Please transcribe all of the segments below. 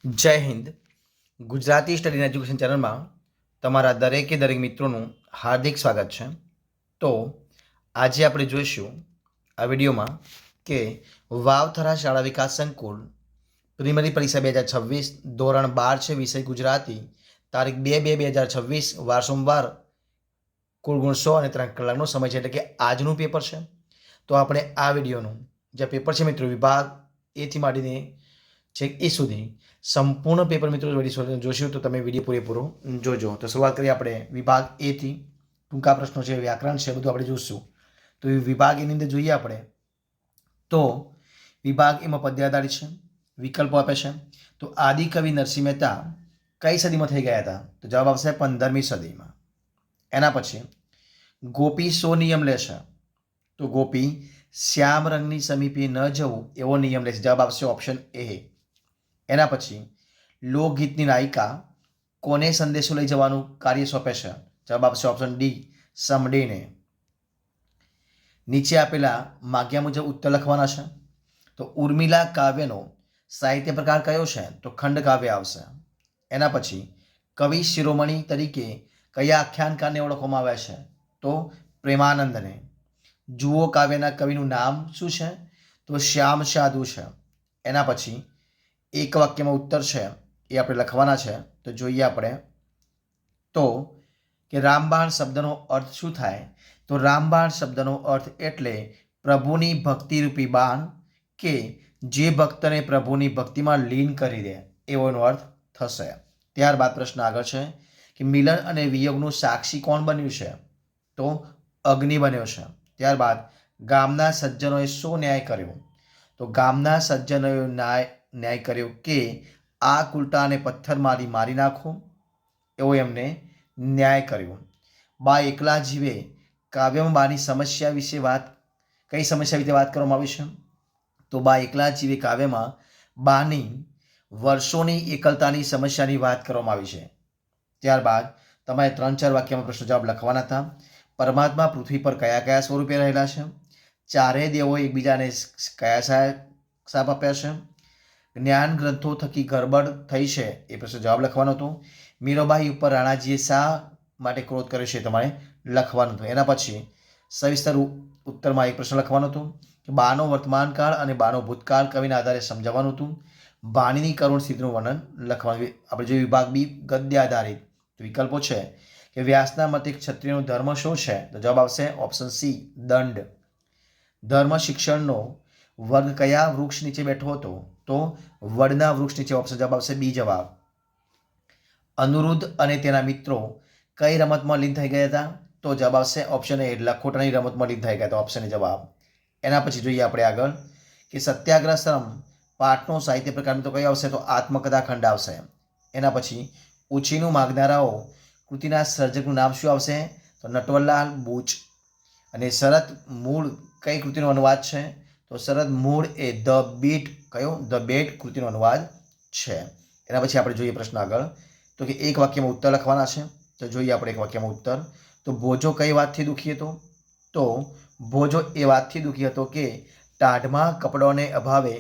જય Hind. Gujarati study and education ચેનલમાં તમારા દરેક મિત્રોનું હાર્દિક સ્વાગત છે. તો આજે આપણે જોઈશું આ વિડીયોમાં કે વાવથરા શાળા વિકાસ સંકુલ પ્રિલિમિનરી પરીક્ષા 2026 ધોરણ 12 છે, વિષય ગુજરાતી, તારીખ 2/2/2026 વાર સોમવાર, કુલ ગુણ 100 અને 3 કલાકનો સમય છે, એટલે કે આજનું પેપર છે. તો આપણે આ વિડીયોનું જે પેપર છે મિત્રો, વિભાગ એથી માંડીને છેક એ સુધી સંપૂર્ણ પેપર મિત્રો જોશું તો તમે વિડીયો પૂરેપૂરો જોજો. તો શરૂઆત કરીએ આપણે વિભાગ એથી. ટૂંકા પ્રશ્નો છે, વ્યાકરણ છે, બધું આપણે જોઈશું. તો વિભાગ એની અંદર જોઈએ આપણે તો વિભાગ એમાં પદ્ય આધારિત છે. વિકલ્પો આપે છે. તો આદિકવિ નરસિંહ મહેતા કઈ સદીમાં થઈ ગયા હતા? તો જવાબ આવશે 15મી સદીમાં. એના પછી ગોપી શો નિયમ લેશે? તો ગોપી શ્યામ રંગની સમીપે ન જવું એવો નિયમ લેશે. જવાબ આવશે ઓપ્શન એ. એના પછી લોકગીતની નાયિકા કોને સંદેશો લઈ જવાનું કાર્ય સોંપે છે? જવાબ આપશે ઓપ્શન ડી, સમડીને. નીચે આપેલા માગ્યા મુજબ ઉત્તર લખવાના છે. તો ઉર્મિલા કાવ્યનો સાહિત્ય પ્રકાર કયો છે? તો ખંડકાવ્ય આવશે. એના પછી કવિ શિરોમણી તરીકે કયા આખ્યાનકારને ઓળખવામાં આવે છે? તો પ્રેમાનંદને. જુઓ કાવ્યના કવિનું નામ શું છે? તો શ્યામ સાધુ છે. એના પછી એક વાક્યમાં ઉત્તર છે એ આપણે લખવાના છે. તો જોઈએ આપણે તો કે રામબાણ શબ્દનો અર્થ શું થાય? તો રામબાણ શબ્દનો અર્થ એટલે પ્રભુની ભક્તિરૂપી બાણ, કે જે ભક્તને પ્રભુની ભક્તિમાં લીન કરી દે એવોનો અર્થ થશે. ત્યારબાદ પ્રશ્ન આગળ છે કે મિલન અને વિયોગનું સાક્ષી કોણ બન્યું છે? તો અગ્નિ બન્યો છે. ત્યારબાદ ગામના સજ્જનોએ શું ન્યાય કર્યો? તો ગામના સજ્જનોએ ન્યાય કર્યો કે આ કુલટાને પથ્થર મારી નાખો એવો એમને ન્યાય કર્યો. બા એકલા જીવે કાવ્યમાં બાની સમસ્યા વિશે કઈ સમસ્યા વિશે વાત કરવામાં આવી છે? તો બા એકલા જીવે કાવ્યમાં બાની વર્ષોની એકલતાની સમસ્યાની વાત કરવામાં આવી છે. ત્યારબાદ તમારે 3-4 વાક્યમાં પ્રશ્ન જવાબ લખવાના હતા. પરમાત્મા પૃથ્વી પર કયા કયા સ્વરૂપે રહેલા છે? ચારે દેવો એકબીજાને કયા શાપ આપ્યા છે? જ્ઞાન ગ્રંથો થકી ગરબડ થઈ છે એ પ્રશ્ન જવાબ લખવાનો હતો. મીરાબાઈ ઉપર રાણાજીએ શા માટે ક્રોધ કર્યો છે તમારે લખવાનું હતું. એના પછી સવિસ્તર ઉત્તરમાં એક પ્રશ્ન લખવાનો હતો કે બાનો વર્તમાનકાળ અને બાનો ભૂતકાળ કવિના આધારે સમજાવવાનું હતું. બાણીની કરુણ સ્થિતિનું વર્ણન લખવાનું. આપણે જે વિભાગ બી ગદ્ય આધારિત વિકલ્પો છે કે વ્યાસના મતે ક્ષત્રિયનો ધર્મ શું છે? તો જવાબ આવશે ઓપ્શન સી, દંડ. ધર્મ શિક્ષણનો વર્ગ કયા વૃક્ષ નીચે બેઠો હતો? તો વડના વૃક્ષ નીચે. ઓપ્શન જવાબ આવશે બી જવાબ. અનુરુદ્ધ અને તેના મિત્રો કઈ રમતમાં લીન થઈ ગયા હતા? તો જવાબ આવશે ઓપ્શન એ, લખોટાની રમતમાં લીન થઈ ગયા હતા. ઓપ્શન એ જવાબ. એના પછી જોઈએ આપણે આગળ કે સત્યાગ્રહ શ્રમ પાઠનો સાહિત્ય પ્રકાર તો કયો આવશે? તો આત્મકથા ખંડ આવશે. એના પછી ઉછીનું માગનારાઓ કૃતિના સર્જકનું નામ શું આવશે? તો નટવરલાલ બુચ. અને શરત મૂળ કઈ કૃતિનો અનુવાદ છે? તો શરદ મૂળ એ ધ બીટ ધ બેટ કૃતિનો અનુવાદ છે. એના પછી આપણે જોઈએ પ્રશ્ન આગળ તો કે એક વાક્યમાં ઉત્તર લખવાના છે. તો જોઈએ આપણે એક વાક્યમાં ઉત્તર. તો ભોજો કઈ વાતથી દુઃખી હતો? તો ભોજો એ વાતથી દુઃખી હતો કે ટાઢમાં કપડોને અભાવે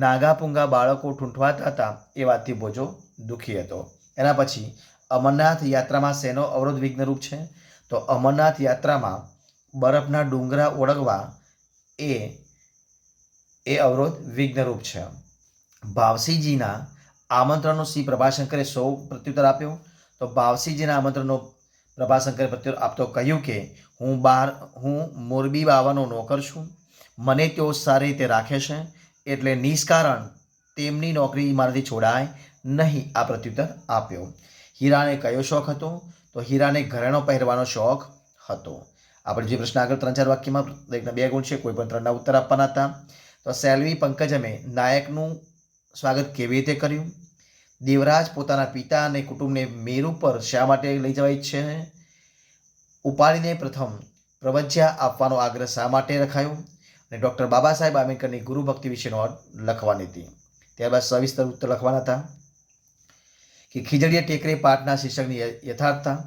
નાગાપૂંગા બાળકો ઠૂંઠવાતા હતા એ વાતથી ભોજો દુઃખી હતો. એના પછી અમરનાથ યાત્રામાં શેનો અવરોધ વિઘ્નરૂપ છે? તો અમરનાથ યાત્રામાં બરફના ડુંગરા ઓળંગવા એ અવરોધ વિઘ્નરૂપ છે. ભાવસિંહજીના આમંત્રણનો શ્રી પ્રભાશંકરે સૌ પ્રત્યુત્તર આપ્યો? તો ભાવસિંહજીના આમંત્રણનો પ્રભાશંકરે પ્રત્યુત્તર આપતો કહ્યું કે હું મોરબી બાવાનો નોકર છું, મને તેઓ સારી રીતે રાખે છે, એટલે નિષ્કારણ તેમની નોકરી મારાથી છોડાય નહીં, આ પ્રત્યુત્તર આપ્યો. હીરાને કયો શોખ હતો? તો હીરાને ઘરેણો પહેરવાનો શોખ હતો. આપણે જે પ્રશ્ન આગળ 3-4 વાક્યમાં દરેકના 2 ગુણ છે, કોઈ પણ 3ના ઉત્તર આપવાના હતા. તો સેલ્વી પંકજમે નાયકનું સ્વાગત કેવી રીતે કર્યું? દેવરાજ પોતાના પિતા અને કુટુંબને મેરુ પર શા માટે લઈ જવા ઈચ્છે? ઉપાડીને પ્રથમ પ્રવજ્યા આપવાનો આગ્રહ શા માટે રખાયો? અને ડૉક્ટર બાબા સાહેબ આંબેડકરની ગુરુ ભક્તિ વિશેનો અર્થ લખવાની હતી. ત્યારબાદ સવિસ્તર ઉત્તર લખવાના હતા કે ખીજડીયા ટેકરે પાઠના શીર્ષકની યથાર્થતા,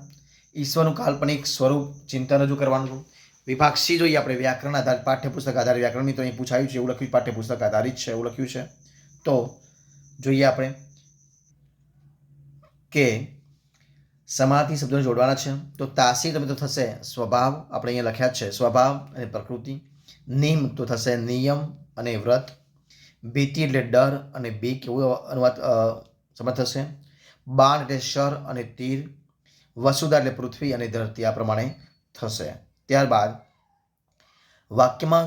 ઈશ્વરનું કાલ્પનિક સ્વરૂપ ચિંતન રજૂ કરવાનું હતું. વિભાગ સી જોઈએ આપણે વ્યાકરણ આધારિત પાઠ્યપુસ્તક આધારિત વ્યાકરણ મિત્રો અહીં પૂછાયું છે એવું લખ્યું, પાઠ્યપુસ્તક આધારિત છે એવું લખ્યું છે. તો જોઈએ આપણે કે સમાર્થી શબ્દોને જોડવાના છે. તો તાસી તમે તો થશે સ્વભાવ, આપણે અહીંયા લખ્યા જ છે સ્વભાવ અને પ્રકૃતિ. નિયમ તો થશે નિયમ અને વ્રત. ભીતિ એટલે ડર અને બીક એવું અનુવાદ સમજ થશે. બાણ એટલે શર અને તીર. વસુધા એટલે પૃથ્વી અને ધરતી, આ પ્રમાણે થશે. ત્યારબાદ વાક્યમાં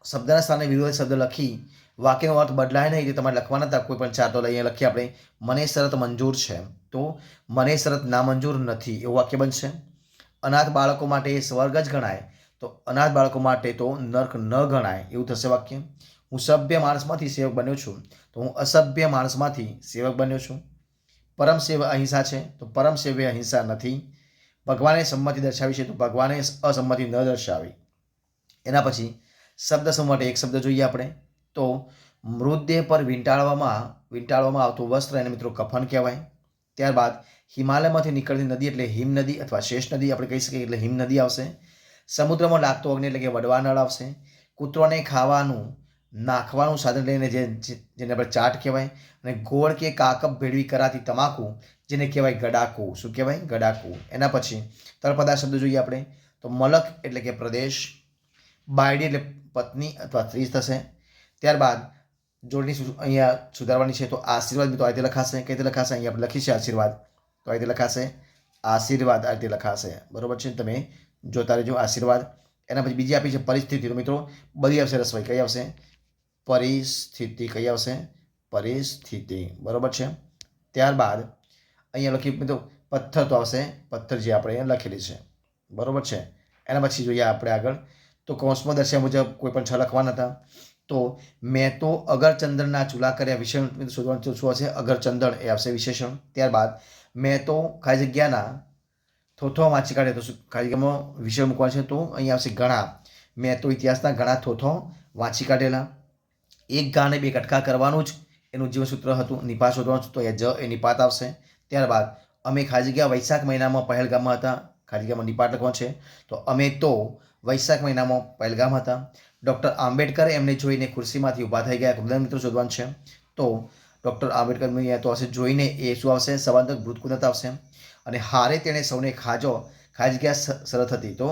શબ્દના સ્થાને વિરોધી શબ્દ લખી વાક્યનો અર્થ બદલાય નહીં તે તમારે લખવાના હતા. કોઈ પણ ચાર તો અહીંયા લખીએ આપણે. મને શરત મંજૂર છે તો મને શરત નામંજૂર નથી એવું વાક્ય બનશે. અનાથ બાળકો માટે સ્વર્ગ જ ગણાય તો અનાથ બાળકો માટે તો નર્ક ન ગણાય એવું થશે વાક્ય. હું સભ્ય માણસમાંથી સેવક બન્યો છું તો હું અસભ્ય માણસમાંથી સેવક બન્યો છું. પરમ સેવ અહિંસા છે તો પરમ સેવે અહિંસા નથી. ભગવાને સંમતિ દર્શાવી છે તો ભગવાને અસંમતિ ન દર્શાવી. એના પછી શબ્દ સમૂહ માટે એક શબ્દ જોઈએ આપણે. તો મૃતદેહ પર વીંટાળવામાં આવતું વસ્ત્ર એને મિત્રો કફન કહેવાય. ત્યારબાદ હિમાલયમાંથી નીકળતી નદી એટલે હિમ નદી અથવા શેષ નદી આપણે કહી શકીએ એટલે હિમ નદી આવશે. સમુદ્રમાં લાગતો અગ્નિ એટલે કે વડવા નળ આવશે. કૂતરોને નાખવાનું સાધન લઈને જેને આપણે ચાટ કહેવાય. અને ગોળ કે કાકપ ભેળવી કરાતી તમાકુ જેને કહેવાય ગડાકુ. શું કહેવાય? ગડાકુ. એના પછી તળપદા શબ્દ જોઈએ આપણે. તો મલક એટલે કે પ્રદેશ. બાયડી એટલે પત્ની અથવા સ્ત્રી થશે. ત્યારબાદ જોડણી અહીંયા સુધારવાની છે તો આશીર્વાદ મિત્રો આ રીતે લખાશે. કઈ રીતે લખાશે? અહીંયા આપણે લખી છે આશીર્વાદ તો આ રીતે લખાશે આશીર્વાદ, આ રીતે લખાશે. બરોબર છે, તમે જોતા રહેજો આશીર્વાદ. એના પછી બીજી આપી છે પરિસ્થિતિ. તો મિત્રો બધી આવશે રસવાઈ. કઈ આવશે? પરિસ્થિતિ. કઈ આવશે? પરિસ્થિતિ. બરોબર છે. ત્યારબાદ અહીંયા લખી મિત્રો પથ્થર તો આવશે. પથ્થર જે આપણે અહીંયા લખેલી છે. બરોબર છે. એના પછી જોઈએ આપણે આગળ. તો કૌંસમાં દર્શાવ્યા મુજબ કોઈ પણ છ લખવાના હતા. તો મેં તો અગરચંદનના ચૂલા કર્યા વિશેષણ શોધવાનું શું હશે? અગરચંદન એ આવશે વિશેષણ. ત્યારબાદ મેં તો ખાલી જગ્યાના થોથો વાંચી કાઢે તો ખાલી જગ્યામાં વિષય મૂકવાનો છે તો અહીંયા આવશે ઘણા. મેં તો ઇતિહાસના ઘણા થોથો વાંચી કાઢેલા. એક ગાને બે કટકા કરવાનું જ એનું જીવનસૂત્ર હતું. નિપાત શોધવાનું તો એ એ નિપાત આવશે. ત્યારબાદ અમે ખાલી જગ્યા વૈશાખ મહિનામાં પહેલગામમાં હતા. ખાલી જગ્યામાં નિપાત લખવાનું છે તો અમે તો વૈશાખ મહિનામાં પહેલગામ હતા. ડૉક્ટર આંબેડકર એમને જોઈને ખુરશીમાંથી ઊભા થઈ ગયા. બધા મિત્રો શોધવાનું છે તો ડૉક્ટર આંબેડકર તો આવશે જોઈને એ શું આવશે? સવાંતક ભૂત કુદરત આવશે. અને હારે તેણે સૌને ખાલી જગ્યા શરત હતી તો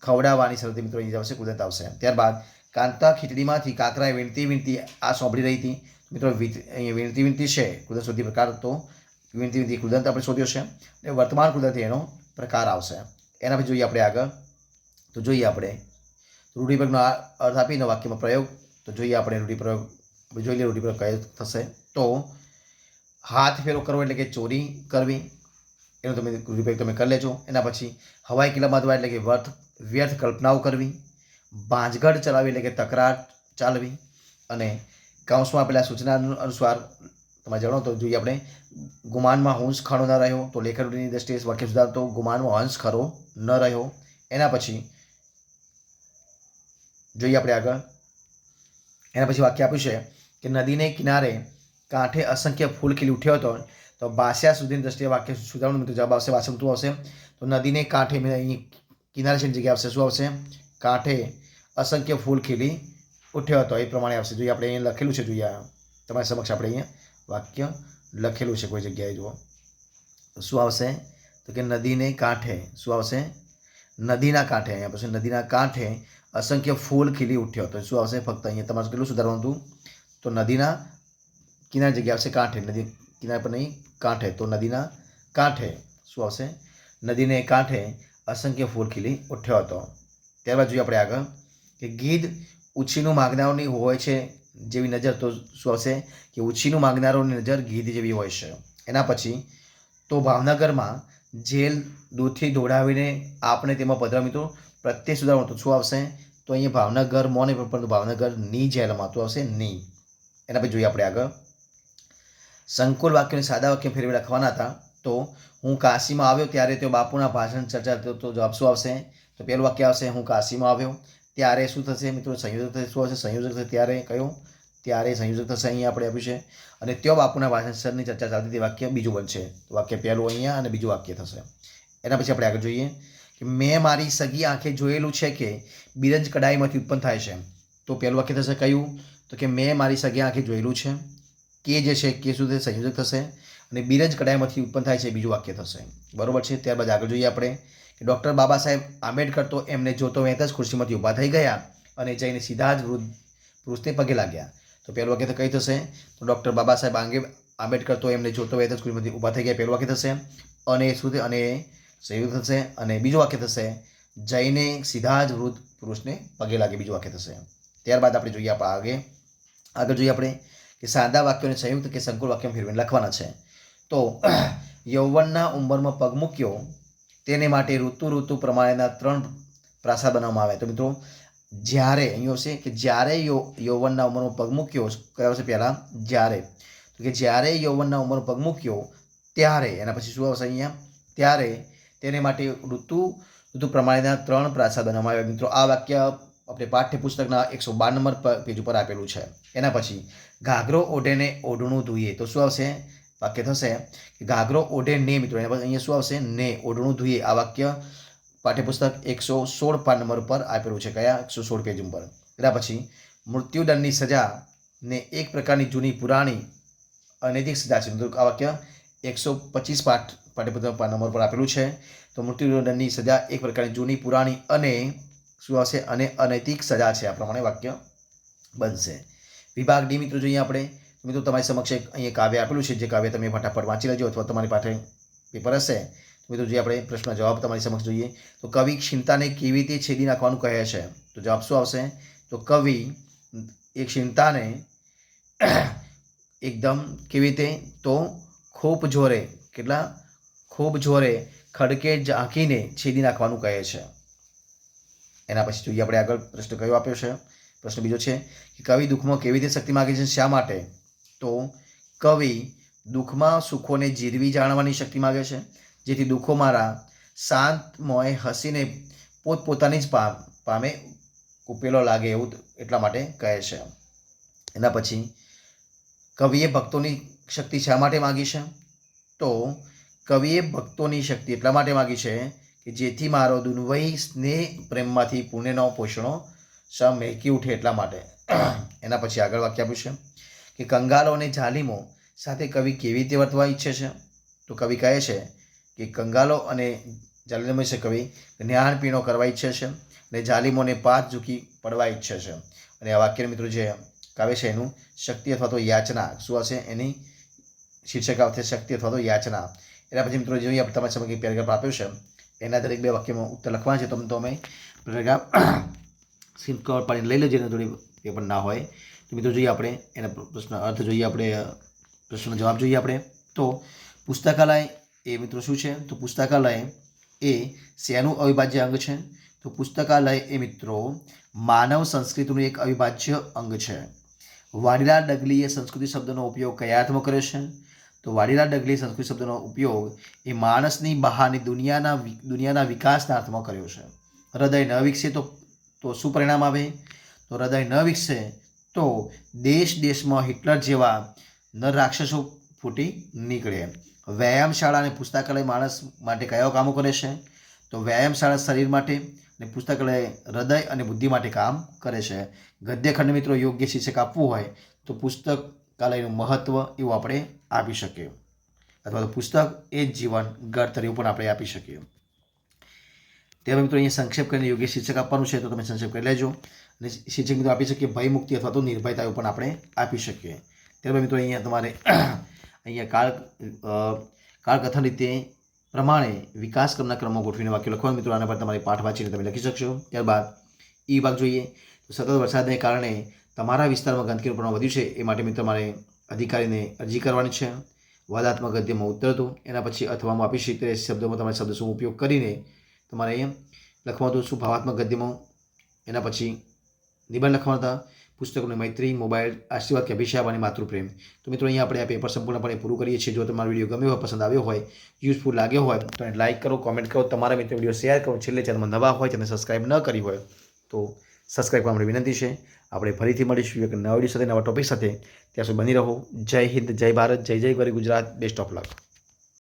ખવડાવવાની શરત મિત્રો એ આવશે કુદરત આવશે. ત્યારબાદ કાંતા ખીચડીમાંથી કાકરાએ વીણતી આ સાંભળી રહી હતી. મિત્રો અહીંયા વીણતી છે કુદરત શોધી પ્રકાર તો વીણતી કુદરત આપણે શોધ્યો છે. અને વર્તમાન કુદરતી એનો પ્રકાર આવશે. એના પછી જોઈએ આપણે આગળ. તો જોઈએ આપણે રૂઢિપ્રયોગનો અર્થ આપીને વાક્યમાં પ્રયોગ. તો જોઈએ આપણે રૂઢિપ્રયોગ. જોઈ લઈએ રૂઢિપ્રયોગ કયો થશે. તો હાથ ફેરો કરવો એટલે કે ચોરી કરવી એનો તમે રૂઢિપ્રયોગ તમે કરી લેજો. એના પછી હવાઈ કિલ્લામાં દવા એટલે કે વ્યર્થ કલ્પનાઓ કરવી. ભાંજગઢ ચલાવી એટલે કે તકરાર ચાલવી. અને કૌંસમાં આપેલા સૂચના અનુસાર તમે જાણો તો જોઈએ આપણે ગુમાનમાં હંસ ખરો ન રહ્યો તો લેખન રૂઢિની દ્રષ્ટિએ વાક્ય સુધારતો ગુમાનમાં હંસ ખરો ન રહ્યો. એના પછી જોઈએ આપણે આગળ. એના પછી વાક્ય આપ્યું છે કે નદીને કિનારે કાંઠે અસંખ્ય ફૂલ ખીલી ઉઠ્યો હતો તો બાસ્યા સુધીની દ્રષ્ટિએ વાક્ય સુધારવાનું મિત્રો જવાબ આવશે. વાસણ શું આવશે? તો નદીને કાંઠે અહીં કિનારે છે જગ્યા આવશે. શું આવશે? કાંઠે અસંખ્ય ફૂલ ખીલી ઉઠ્યો હતો એ પ્રમાણે આવશે. જોઈએ આપણે અહીંયા લખેલું છે. જોઈએ તમારી સમક્ષ આપણે અહીંયા વાક્ય લખેલું છે કોઈ જગ્યાએ. જુઓ શું આવશે? તો કે નદીને કાંઠે શું આવશે? નદીના કાંઠે. અહીંયા પછી નદીના કાંઠે અસંખ્ય ફૂલ ખીલી ઉઠ્યો તો શું આવશે? ફક્ત અહીંયા તમારે કેટલું સુધારવાનું હતું? તો નદીના કિનારે જગ્યા આવશે કાંઠે. નદી કિનારે પર નહીં કાંઠે. તો નદીના કાંઠે શું આવશે? નદીને કાંઠે અસંખ્ય ફૂલ ખીલી ઉઠ્યો હતો. ત્યારબાદ જોઈએ આપણે આગળ કે ગીધ ઉછીનું માગનારોની હોય છે જેવી નજર તો શું આવશે? કે ઉછીનું માગનારોની નજર ગીધ જેવી હોય છે. એના પછી તો ભાવનગરમાં જેલ દૂધથી દોડાવીને આપણે તેમાં પધરા મિત્રો પ્રત્યે સુધારવાનું તો શું આવશે? તો અહીંયા ભાવનગર મોં નહીં પરંતુ ભાવનગરની જેલમાં તો આવશે ની. એના પછી જોઈએ આપણે આગળ. સંકુલ વાક્યોને સાદા વાક્ય ફેરવી લખવાના હતા. તો હું કાશીમાં આવ્યો ત્યારે તે બાપુના ભાષણ ચર્ચા તો જવાબ શું આવશે? તો પહેલું વાક્ય આવશે હું કાશીમાં આવ્યો ત્યારે શું થશે મિત્રો? સંયોજક થશે. શું આવશે? સંયોજક થશે. ત્યારે કયો? ત્યારે સંયોજક થશે. અહીંયા આપણે આપ્યું છે. અને તેઓ બાપુના ભાષણની ચર્ચા ચાલતી હતી વાક્ય બીજું બનશે. તો વાક્ય પહેલું અહીંયા અને બીજું વાક્ય થશે. એના પછી આપણે આગળ જોઈએ કે મેં મારી સગી આંખે જોયેલું છે કે બિરંજ કડાઈમાંથી ઉત્પન્ન થાય છે. તો પહેલું વાક્ય થશે કયું? તો કે મેં મારી સગી આંખે જોયેલું છે. કે જે છે કે શું થશે? સંયોજક થશે અને બીરજ કડાઈમાંથી ઉત્પન્ન થાય છે બીજું વાક્ય થશે. બરોબર છે. ત્યારબાદ આગળ જોઈએ આપણે કે ડૉક્ટર બાબા સાહેબ આંબેડકર તો એમને જોતો વહેતા જ ખુરશીમાંથી ઊભા થઈ ગયા અને જઈને સીધા જ વૃદ્ધ પુરુષને પગે લાગ્યા. તો પહેલું વાક્ય તો કઈ થશે? તો ડૉક્ટર બાબા સાહેબ આંબેડકર તો એમને જોતો વહેતા જ ખુરશીમાંથી ઊભા થઈ ગયા, પહેલું વાક્ય થશે. અને શું થશે? અને સંયોજક થશે. અને બીજું વાક્ય થશે જઈને સીધા જ વૃદ્ધ પુરુષને પગે લાગે, બીજું વાક્ય થશે. ત્યારબાદ આપણે જોઈએ આગળ જોઈએ આપણે કે સાદા વાક્યોને સંયુક્ત કે સંકુલ વાક્યમાં ફેરવીને લખવાના છે. તો યૌવનના ઉંમરમાં પગ મૂક્યો તેને માટે ઋતુ પ્રમાણેના 3 પ્રાસા બનાવવામાં આવે. તો મિત્રો જ્યારે અહીંયા આવશે કે જ્યારે યૌવનના ઉંમરમાં પગ મૂક્યો, કયા આવશે પહેલાં? જ્યારે. તો કે જ્યારે યૌવનના ઉંમરમાં પગ મૂક્યો ત્યારે, એના પછી શું આવશે અહીંયા? ત્યારે તેને માટે ઋતુ પ્રમાણેના 3 પ્રાસા બનાવવામાં આવ્યા. મિત્રો આ વાક્ય આપણે પાઠ્યપુસ્તકના 112 નંબર પેજ ઉપર આપેલું છે. એના પછી ઘાઘરો ઓઢે ને ઓઢણું ધોઈએ, તો શું આવશે? વાક્ય થશે કે ઘાઘરો ઓઢે ને. મિત્રો એના પછી અહીંયા શું આવશે? ને. ઓઢણું ધોઈએ. આ વાક્ય પાઠ્યપુસ્તક 116 નંબર પર આપેલું છે. કયા? 116 પેજ ઉપર. એના પછી મૃત્યુદંડની સજા ને એક પ્રકારની જૂની પુરાણી અનૈતિક સજા છે. મિત્રો આ વાક્ય 125 પાઠ્યપુસ્તક નંબર પર આપેલું છે. તો મૃત્યુદંડની સજા એક પ્રકારની જૂની પુરાણી અને શું આવશે? અને અનૈતિક સજા છે. આ પ્રમાણે વાક્ય બનશે. વિભાગ ડી મિત્રો જોઈએ આપણે. મિત્રો તમારી સમક્ષ અહીંયા કાવ્ય આપેલું છે, જે કાવ્ય તમે ફટાફટ વાંચી લેજો અથવા તમારી પાસે પેપર હશે. મિત્રો જોઈએ આપણે પ્રશ્ન જવાબ તમારી સમક્ષ જોઈએ. તો કવિ ચિંતાને કેવી રીતે છેદી નાખવાનું કહે છે? તો જવાબ શું આવશે? તો કવિ એક ચિંતાને એકદમ કેવી રીતે? તો ખૂબ જોરે, કેટલા? ખૂબ જોરે ખડકે ઝાંકીને છેદી નાખવાનું કહે છે. એના પછી જોઈએ આપણે આગળ પ્રશ્ન કયો આપ્યો છે. પ્રશ્ન બીજો છે કે કવિ દુઃખમાં કેવી રીતે શક્તિ માગે છે? શા માટે? તો કવિ દુઃખમાં સુખોને જીરવી જાણવાની શક્તિ માગે છે, જેથી દુઃખો મારા શાંતમય હસીને પોતપોતાની જ પામે ઉકેલો લાગે એવું એટલા માટે કહે છે. એના પછી કવિએ ભક્તોની શક્તિ શા માટે માગી છે? તો કવિએ ભક્તોની શક્તિ એટલા માટે માગી છે કે જેથી મારો દુન્વયી સ્નેહ પ્રેમમાંથી પુણ્યનો પોષણો મહેકી ઉઠે એટલા માટે. એના પછી આગળ વાક્ય આપ્યું છે કે કંગાલો અને જાલિમો સાથે કવિ કેવી રીતે વર્તવા ઈચ્છે છે? તો કવિ કહે છે કે કંગાલો અને જાલિમો વિશે કવિ જ્ઞાન પીણો કરવા ઈચ્છે છે અને જાલિમોને પાથ ઝૂકી પડવા ઈચ્છે છે. અને આ વાક્ય મિત્રો જે કાવ્ય છે એનું શક્તિ અથવા તો યાચના શું હશે? એની શીર્ષક આવશે શક્તિ અથવા તો યાચના. એના પછી મિત્રો જોઈએ આપણે તમારી સમગ્ર પેરેગ્રાફ આપ્યું છે, એના દરેક 2 વાક્યમાં ઉત્તર લખવાના છે. તો અમે પેરેગ્રાફ સ્ક્રીન કવર પાડીને લઈ લેજો, થોડી પેપર ના હોય. તો મિત્રો જોઈએ આપણે એના પ્રશ્ન અર્થ જોઈએ, આપણે પ્રશ્નનો જવાબ જોઈએ આપણે. તો પુસ્તકાલય એ મિત્રો શું છે? તો પુસ્તકાલય એ શેનું અવિભાજ્ય અંગ છે? તો પુસ્તકાલય એ મિત્રો માનવ સંસ્કૃતિનું એક અવિભાજ્ય અંગ છે. વાડીલાલ ડગલીએ સંસ્કૃતિ શબ્દનો ઉપયોગ કયા અર્થમાં કર્યો છે? તો વાડીલાલ ડગલીએ સંસ્કૃતિ શબ્દનો ઉપયોગ એ માણસની બહારની દુનિયાના વિકાસના અર્થમાં કર્યો છે. હૃદય ન વિકસે તો શું પરિણામ આવે? તો હૃદય ન વિકસે તો દેશમાં હિટલર જેવા ન રાક્ષસો ફૂટી નીકળે. વ્યાયામશાળા અને પુસ્તકાલય માણસ માટે કયા કામો કરે છે? તો વ્યાયામશાળા શરીર માટે અને પુસ્તકાલય હૃદય અને બુદ્ધિ માટે કામ કરે છે. ગદ્યખંડ મિત્રો યોગ્ય શીર્ષક આપવું હોય તો પુસ્તકાલયનું મહત્વ એવું આપણે આપી શકીએ, અથવા તો પુસ્તક એ જ જીવન ઘડતર એવું પણ આપણે આપી શકીએ. ત્યારબાદ મિત્રો અહીંયા સંક્ષેપ કરીને યોગ્ય શીર્ષક આપવાનું છે, તો તમે સંક્ષેપ કરી લેજો. અને શીર્ષક મિત્રો આપી શકીએ ભય મુક્તિ અથવા તો નિર્ભયતા એવું પણ આપણે આપી શકીએ. ત્યારબાદ મિત્રો અહીંયા તમારે કાળકથન રીતે પ્રમાણે વિકાસક્રમના ક્રમો ગોઠવીને વાક્યો લખવાનું. મિત્રો આના પર તમારે પાઠ વાંચીને તમે લખી શકશો. ત્યારબાદ ઈ ભાગ જોઈએ. તો સતત વરસાદને કારણે તમારા વિસ્તારમાં ગંદકીનું પ્રમાણ વધ્યું છે, એ માટે મિત્રો તમારે અધિકારીને અરજી કરવાની છે. વાદાત્મક ગદ્યમાં ઉત્તરતું, એના પછી અથવામાં આપી શકીએ શબ્દોમાં તમારે શબ્દ શું ઉપયોગ કરીને તમારે અહીંયા લખવાનું હતું. શું ભાવાત્મક ગદ્યમાં, એના પછી નિબંધ લખવાના હતા. પુસ્તકોની મૈત્રી, મોબાઈલ, આશીર્વાદ કે અભિશાપ અને માતૃપ્રેમ. તો મિત્રો અહીંયા આપણે આ પેપર સંપૂર્ણપણે પૂરું કરીએ છીએ. જો તમારો વિડીયો ગમ્યો હોય, પસંદ આવ્યો હોય, યુઝફુલ લાગ્યો હોય તો એને લાઇક કરો, કોમેન્ટ કરો, તમારા મિત્રો વિડીયો શેર કરો. છેલ્લે ચેનલમાં નવા હોય તેને સબસ્ક્રાઇબ ન કરી હોય તો સબસ્ક્રાઇબ કરવા માટે વિનંતી છે. આપણે ફરીથી મળીશું એક નવા વિડીયો સાથે, નવા ટોપિક સાથે. ત્યાં સુધી બની રહો. જય હિન્દ, જય ભારત, જય જય ગરી ગુજરાત. Best of luck.